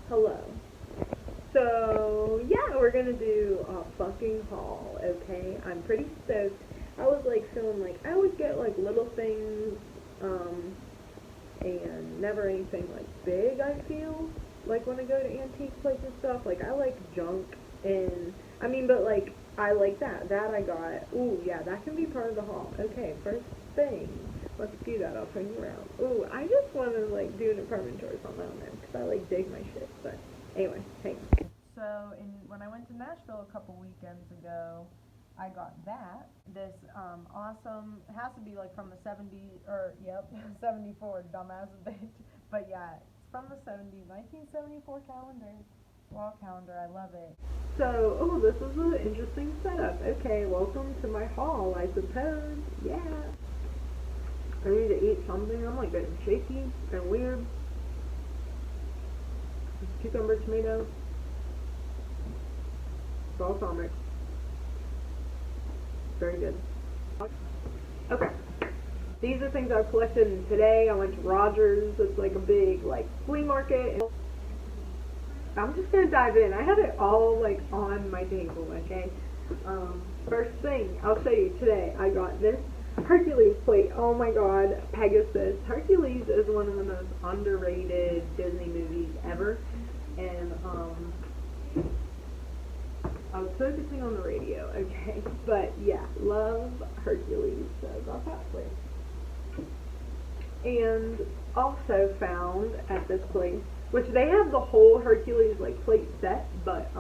Hello. So, yeah, we're gonna do a fucking haul, okay? I'm pretty stoked. I was like feeling like I would get like little things, um, and never anything like big, I feel. Like when I go to antique places and stuff, like I like junk and but like I like that. That I got. Ooh, yeah, that can be part of the haul. Okay, first thing. Let's do that. I'll turn you around. Ooh, I just want to like do an apartment tour on my own because I like dig my shit. But anyway, hang on. So when I went to Nashville a couple weekends ago, I got this awesome, it has to be like from the 70s, or yep, 74, dumbass bitch. But yeah, it's from the 70s, 1974 calendar. Wall calendar, I love it. So, oh, this is an interesting setup. Okay, welcome to my haul, I suppose. Yeah. I need to eat something. I'm like getting shaky and weird. Cucumber, tomato, balsamic. Very good. Okay. These are things I've collected, and today I went to Rogers. It's like a big like flea market. I'm just gonna dive in. I have it all like on my table, okay? First thing I'll show you today, I got this Hercules plate. Oh my god, Pegasus. Hercules is one of the most underrated Disney movies ever, and I was focusing on the radio, okay? But yeah, love Hercules, so got that plate. And also found at this place, which they have the whole Hercules like plate set, but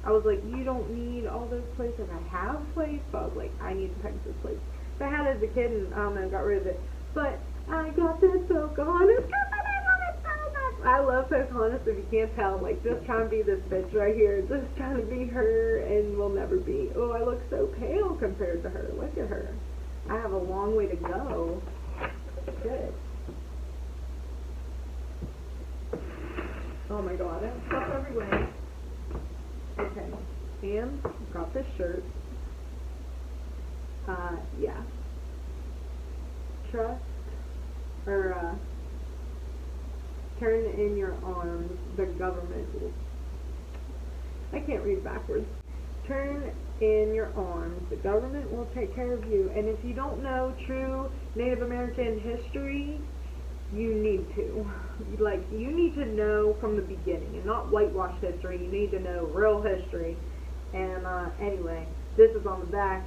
I was like, you don't need all those plates. Like I have plates, but I was like, I need the Pegasus plates. So I had it as a kid, and I don't know, got rid of it. But I got this Pocahontas because I love it so much. I love Pocahontas. If you can't tell, like just trying to be this bitch right here, just trying to be her, and will never be. Oh, I look so pale compared to her. Look at her. I have a long way to go. Good. Oh my god, I have stuff everywhere. Okay. And got this shirt. Yeah. Trust or turn in your arms, the government will. I can't read backwards. Turn in your arms, the government will take care of you. And if you don't know true Native American history, you need to. Like, you need to know from the beginning and not whitewash history. You need to know real history. And anyway, this is on the back.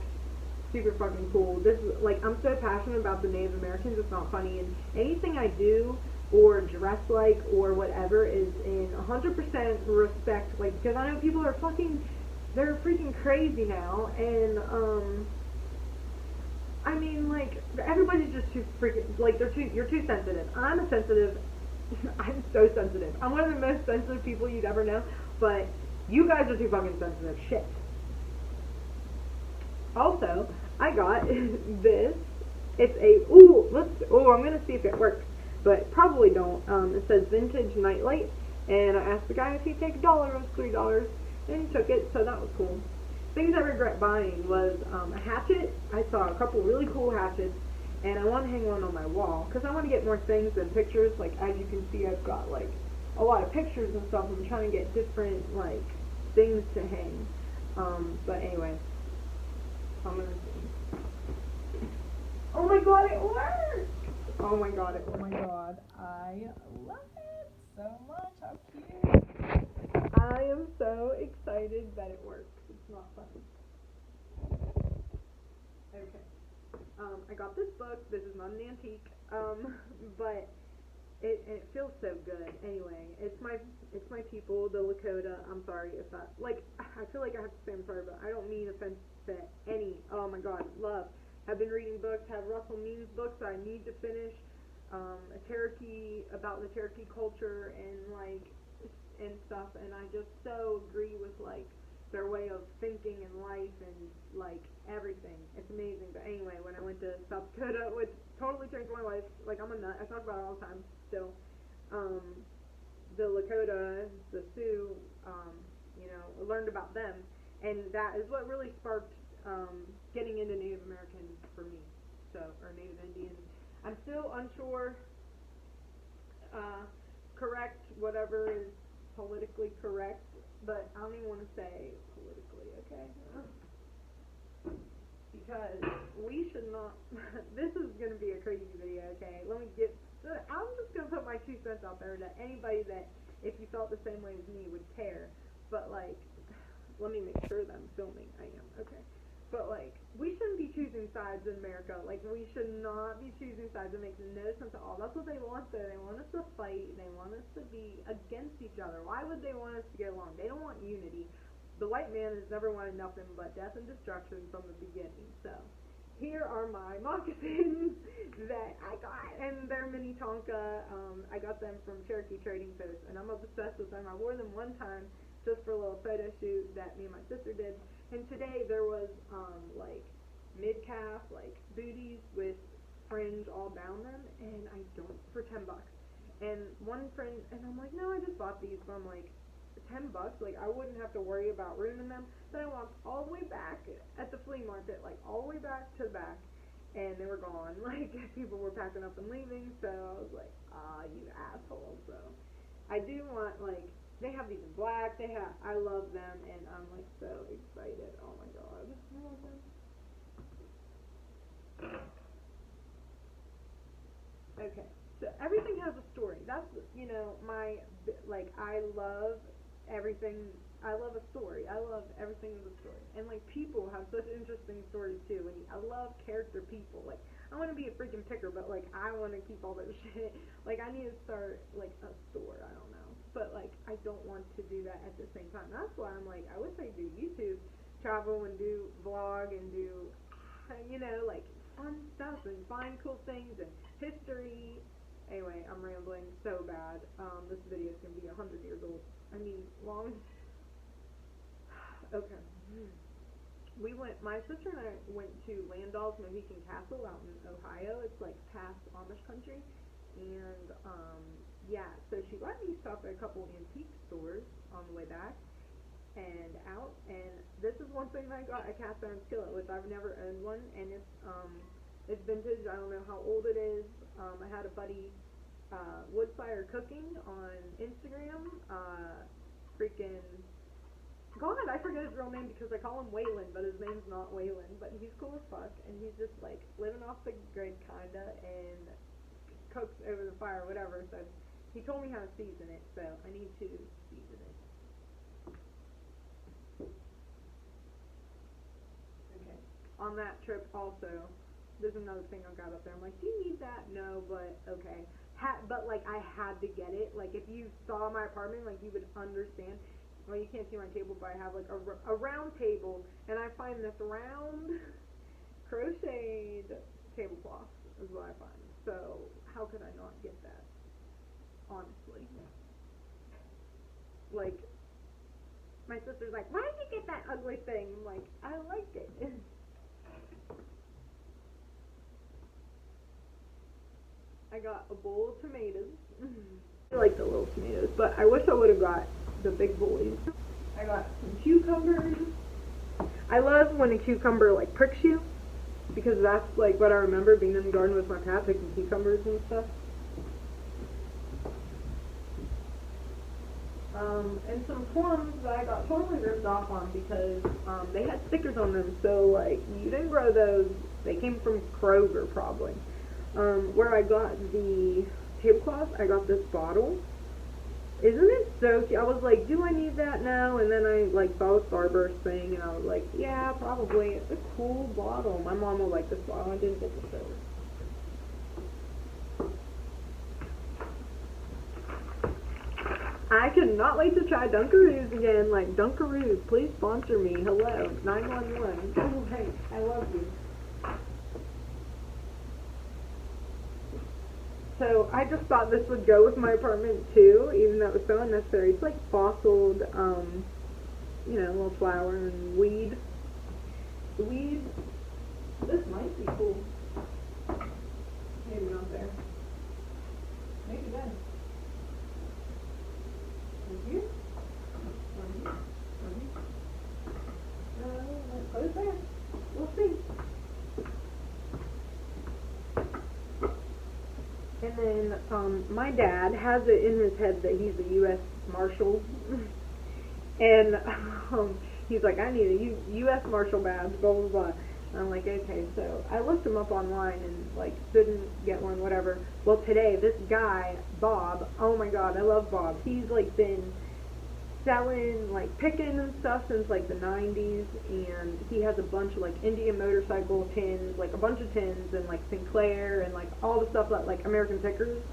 Super fucking cool. This is like, I'm so passionate about the Native Americans, it's not funny. And anything I do or dress like or whatever is in 100% respect. Like, because I know people are they're freaking crazy now. And like, everybody's just too freaking, like, you're too sensitive. I'm a sensitive, I'm so sensitive. I'm one of the most sensitive people you'd ever know, but you guys are too fucking sensitive. Shit. Also, I got this. It's I'm gonna see if it works, but probably don't. It says vintage nightlight, and I asked the guy if he'd take $1. It was $3, and he took it, so that was cool. Things I regret buying was a hatchet. I saw a couple really cool hatchets, and I want to hang one on my wall because I want to get more things than pictures. Like, as you can see, I've got like a lot of pictures and stuff. I'm trying to get different like things to hang. But anyway, I'm gonna see. Oh my god, it works! Oh my god, oh my god, I love it so much. How cute! I am so excited that it works. It's not funny. Okay. I got this book. This is not an antique. But it feels so good. Anyway, it's my people, the Lakota. I'm sorry if that, like, I feel like I have to say I'm sorry, but I don't mean offense to any. Oh my god, love. Have been reading books. Have Russell Means books I need to finish. A Cherokee, about the Cherokee culture and like and stuff. And I just so agree with like their way of thinking in life and like everything. It's amazing. But anyway, when I went to South Dakota, which totally changed my life, like I'm a nut. I talk about it all the time still. Um, the Lakota, the Sioux, learned about them, and that is what really sparked getting into Native American for me. So, or Native Indian. I'm still unsure. Correct whatever is politically correct, but I don't even want to say politically, okay? Because we should not, this is going to be a crazy video, okay? I'm just going to put my 2 cents out there to anybody that, if you felt the same way as me, would care. But, like, let me make sure that I'm filming. I am, okay. But, like, we shouldn't be choosing sides in America. Like, we should not be choosing sides. It makes no sense at all. That's what they want, though. They want us to fight. They want us to be against each other. Why would they want us to get along? They don't want unity. The white man has never wanted nothing but death and destruction from the beginning. So, here are my moccasins that I got, and they're mini Tonka. I got them from Cherokee Trading Post, and I'm obsessed with them. I wore them one time just for a little photo shoot that me and my sister did, and today there was, like, mid-calf, like, booties with fringe all down them, and for $10. And one friend, and I'm like, no, I just bought these, but I'm like, $10, like, I wouldn't have to worry about ruining them. Then I walked all the way back at the flea market, like, all the way back to the back, and they were gone. Like, people were packing up and leaving, so I was like, you assholes. So I do want, like, they have these in black, I love them, and I'm, like, so excited. Oh my god, I love them. Okay, so everything has a story. That's, you know, I love everything. I love a story. I love everything with a story. And, like, people have such interesting stories, too. I love character people. Like, I want to be a freaking picker, but, like, I want to keep all that shit. Like, I need to start, like, a store. I don't know. But, like, I don't want to do that at the same time. That's why I'm like, I wish I could do YouTube, travel and do vlog and do, you know, like, fun stuff and find cool things and history. Anyway, I'm rambling so bad. This video is going to be 100 years old. I mean, long. Okay. My sister and I went to Landall's Mohican Castle out in Ohio. It's like past Amish country. And, yeah, so she let me stop at a couple antique stores on the way back and out. And this is one thing that I got, a cast iron skillet, which I've never owned one. And it's vintage. I don't know how old it is. I had a buddy, wood fire cooking on Instagram, freaking, God, I forget his real name because I call him Waylon, but his name's not Waylon, but he's cool as fuck, and he's just, like, living off the grid, kinda, and cooks over the fire, whatever, so he told me how to season it, so I need to season it. Okay. On that trip, also, there's another thing I got up there. I'm like, do you need that? No, but okay. But, like, I had to get it. Like, if you saw my apartment, like, you would understand. Well, you can't see my table, but I have, like, a round table, and I find this round crocheted tablecloth is what I find. So, how could I not get that? Honestly. Like, my sister's like, why did you get that ugly thing? I'm like, I like it. I got a bowl of tomatoes. I like the little tomatoes, but I wish I would have got the big boys. I got some cucumbers. I love when a cucumber, like, pricks you, because that's, like, what I remember being in the garden with my cat, picking cucumbers and stuff. And some plums that I got totally ripped off on because they had stickers on them, so, like, you didn't grow those. They came from Kroger, probably. Where I got the tablecloth, I got this bottle. Isn't it so cute? I was like, do I need that now? And then I, like, saw the Starburst thing, and I was like, yeah, probably. It's a cool bottle. My mom will like this bottle. I didn't get the soda. I cannot wait to try Dunkaroos again. Like, Dunkaroos, please sponsor me. Hello, 911. Oh, hey, I love you. So, I just thought this would go with my apartment, too, even though it was so unnecessary. It's like fossiled, you know, little flower and weed. The weed, this might be cool. Maybe not there. Maybe then. Right here? Right here? Let's put it there. We'll see. And then my dad has it in his head that he's a U.S. Marshal, and he's like, I need a U.S. Marshal badge, blah blah blah. And I'm like, okay. So I looked him up online and like didn't get one, whatever. Well, today this guy Bob, oh my God, I love Bob. He's like been selling like picking and stuff since like the 90s, and he has a bunch of like Indian motorcycle tins, like a bunch of tins, and like Sinclair and like all the stuff that like American Pickers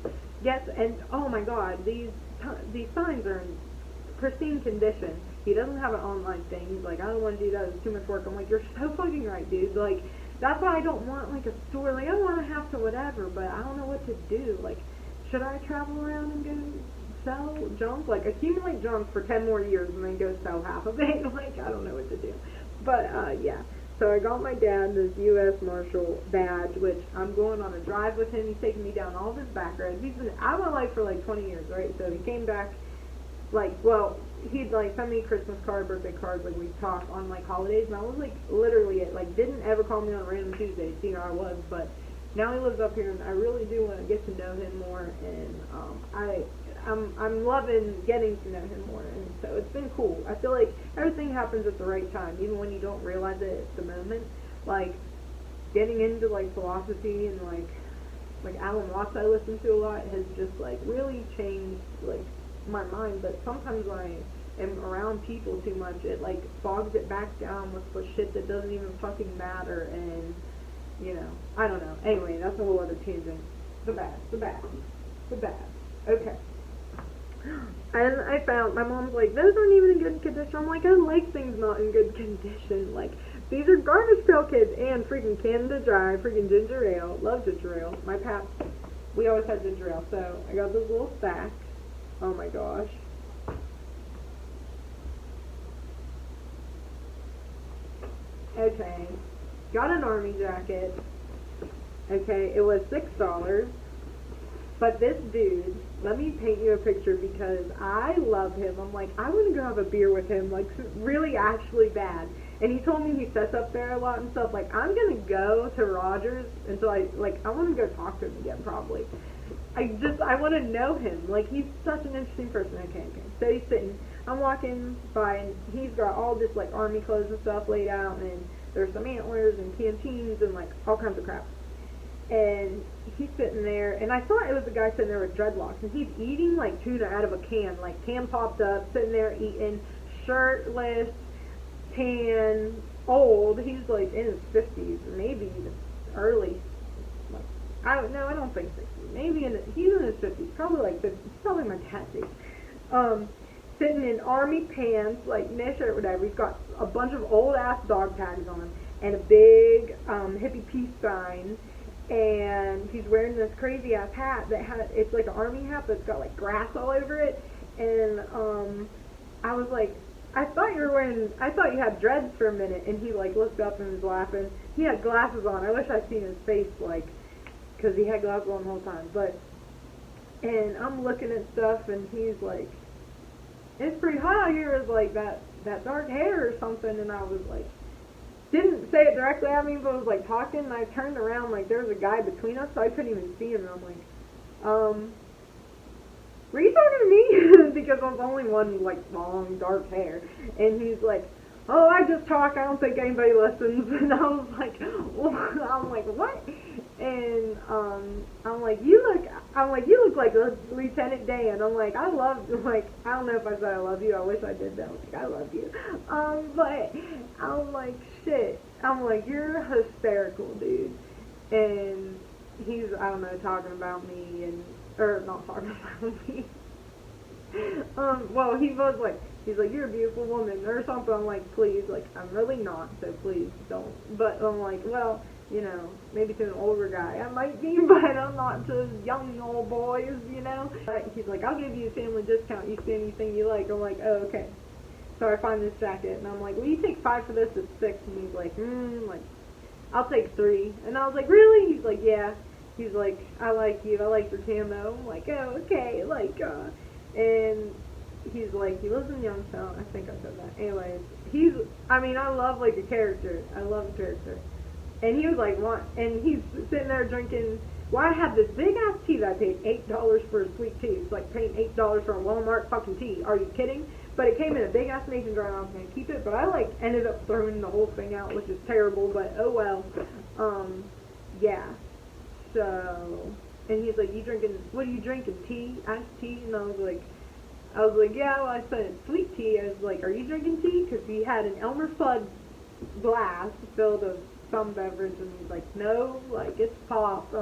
gets. And oh my God, these signs are in pristine condition. He doesn't have an online thing. He's like, I don't want to do that, it's too much work. I'm like, you're so fucking right, dude. Like, that's why I don't want like a store. Like, I want to have to whatever, but I don't know what to do. Like, should I travel around and go sell junk? Like, accumulate junk for 10 more years and then go sell half of it? Like, I don't know what to do. But yeah, so I got my dad this U.S. Marshal badge, which I'm going on a drive with him. He's taking me down all of his back roads. He's been out of my life for like 20 years, right? So he came back, like, well, he'd like send me Christmas card, birthday cards, like we'd talk on like holidays, and I was like literally it, like didn't ever call me on random Tuesdays, you know, I was, but now he lives up here and I really do want to get to know him more, and I'm loving getting to know him more, and so it's been cool. I feel like everything happens at the right time, even when you don't realize it at the moment. Like getting into like philosophy and like Alan Watts I listen to a lot has just like really changed like my mind. But sometimes when I am around people too much, it like bogs it back down with the shit that doesn't even fucking matter, and you know, I don't know. Anyway, that's a whole other tangent. The bad. Okay. And I found, my mom's like, those aren't even in good condition. I'm like, I like things not in good condition. Like, these are Garbage Pail Kids and freaking Canada Dry, freaking ginger ale. Love ginger ale. My pap, we always had ginger ale. So I got this little stack. Oh my gosh. Okay. Got an army jacket. Okay, it was $6. But this dude, let me paint you a picture because I love him. I'm like, I want to go have a beer with him, like, really actually bad. And he told me he sets up there a lot and stuff. Like, I'm going to go to Rogers until I want to go talk to him again, probably. I want to know him. Like, he's such an interesting person. Okay. So he's sitting, I'm walking by, and he's got all this, like, army clothes and stuff laid out, and there's some antlers and canteens and, like, all kinds of crap. And he's sitting there, and I thought it was a guy sitting there with dreadlocks, and he's eating, like, tuna out of a can, like, can popped up, sitting there eating, shirtless, tan, old. He's, like, in his 50s, or maybe even early, like, I don't think 60s, maybe he's in his 50s, probably, like, 50s, probably my dad's age, sitting in army pants, like, knit shirt, whatever. He's got a bunch of old-ass dog tags on him, and a big, hippie peace sign, and he's wearing this crazy ass hat that it's like an army hat that's got like grass all over it, and I was like, I thought you had dreads for a minute, and he like looked up and was laughing. He had glasses on. I wish I'd seen his face, like, because he had glasses on the whole time. And I'm looking at stuff, and he's like, it's pretty hot out here, is like that dark hair or something, and I was like, didn't say it directly at me, but was like talking, and I turned around, like there was a guy between us, so I couldn't even see him, and I'm like, were you talking to me? Because I'm the only one with like long dark hair. And he's like, oh, I just talk, I don't think anybody listens. And I was like, what? And I'm like, you look like Lieutenant Dan. I'm like, I don't know if I said I love you. I wish I did though. Like, I love you. But I'm like, shit. I'm like, you're hysterical, dude. And he's, I don't know, talking about me, or not talking about me. Well, he was like, he's like, you're a beautiful woman, or something. I'm like, please, like, I'm really not, so please don't. But I'm like, well, you know, maybe to an older guy I might be, but I'm not to young old boys, you know. He's like, I'll give you a family discount, you see anything you like. I'm like, oh, okay. So I find this jacket, and I'm like, will you take 5 for this? It's 6. And he's like, like, I'll take 3. And I was like, really? He's like, yeah. He's like, I like you, I like your camo. I'm like, oh, okay, like, and he's like, he lives in Youngstown. I think I said that. Anyways, I love, like, a character. I love a character. And he was like, and he's sitting there drinking Well, I had this big ass tea that I paid $8 for a sweet tea. It's like paying $8 for a Walmart fucking tea. Are you kidding? But it came in a big ass mason jar and I was gonna keep it, but I like ended up throwing the whole thing out, which is terrible, but oh well. Yeah. So, and he's like, what are you drinking, tea? Iced tea? And I was like, yeah, well, I said sweet tea. I was like, are you drinking tea? Because he had an Elmer Fudd glass filled with some beverage, and he's like, no, like, it's pop.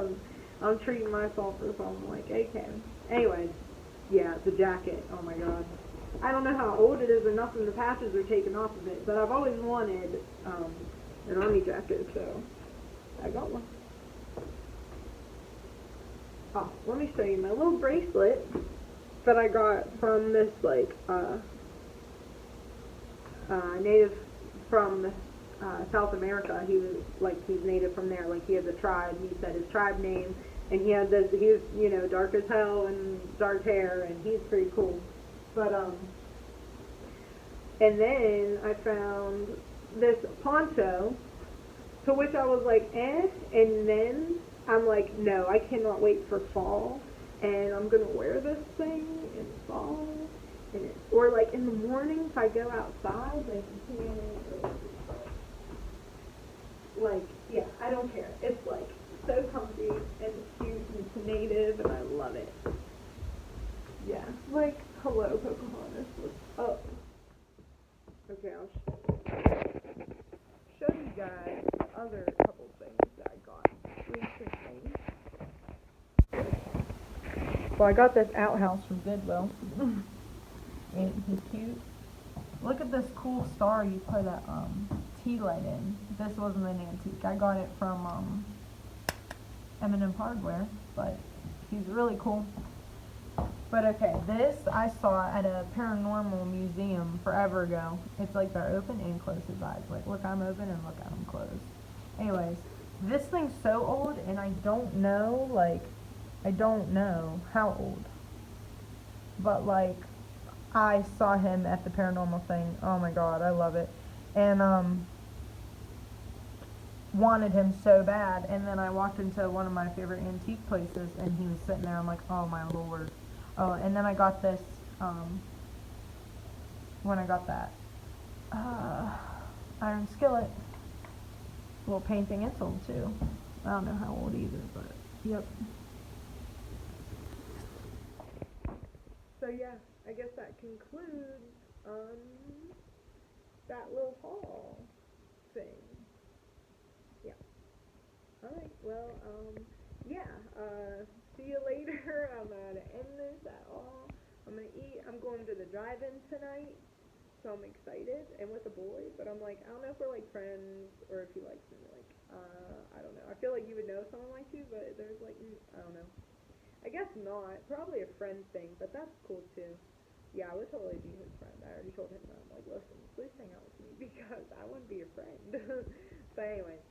I'm treating myself or something. I'm like, okay. Anyways, yeah, the jacket. Oh my god. I don't know how old it is or nothing. The patches are taken off of it, but I've always wanted an army jacket, so I got one. Oh, let me show you my little bracelet that I got from this, like, native from South America. He was, like, he's native from there. Like, he has a tribe. He said his tribe name, and he was, you know, dark as hell and dark hair, and he's pretty cool. But, and then I found this poncho, to which I was like, eh, and then I'm like, no, I cannot wait for fall, and I'm gonna wear this thing in fall, or like in the morning if I go outside, like, yeah, I don't care. It's like so comfy and cute and it's native, and I love it. Yeah, like, hello, Pocahontas, what's up? Okay, I'll show you guys other couple things that I got recently. Well, I got this outhouse from Goodwill. Ain't he cute? Look at this cool star you put a tea light in. This wasn't an antique. I got it from M&M Hardware, but he's really cool. But okay, this I saw at a paranormal museum forever ago. It's like they're open and close his eyes. Like, look, I'm open and look, I'm closed. Anyways, this thing's so old, and I don't know how old. But, like, I saw him at the paranormal thing. Oh my god, I love it. And, wanted him so bad. And then I walked into one of my favorite antique places, and he was sitting there. I'm like, oh my lord. Oh, and then I got this, when I got that, iron skillet, little painting. It's old too. I don't know how old either, but, yep. So yeah, I guess that concludes, that little haul thing. Yeah. Alright, well, yeah, see you later. I'm gonna end this at all. I'm gonna eat. I'm going to the drive-in tonight, so I'm excited, and with a boy, but I'm like, I don't know if we're like friends, or if he likes me, like, I don't know. I feel like you would know someone like you, but there's like, I don't know. I guess not. Probably a friend thing, but that's cool too. Yeah, I would totally be his friend. I already told him that. I'm like, listen, please hang out with me because I want to be your friend. But anyway.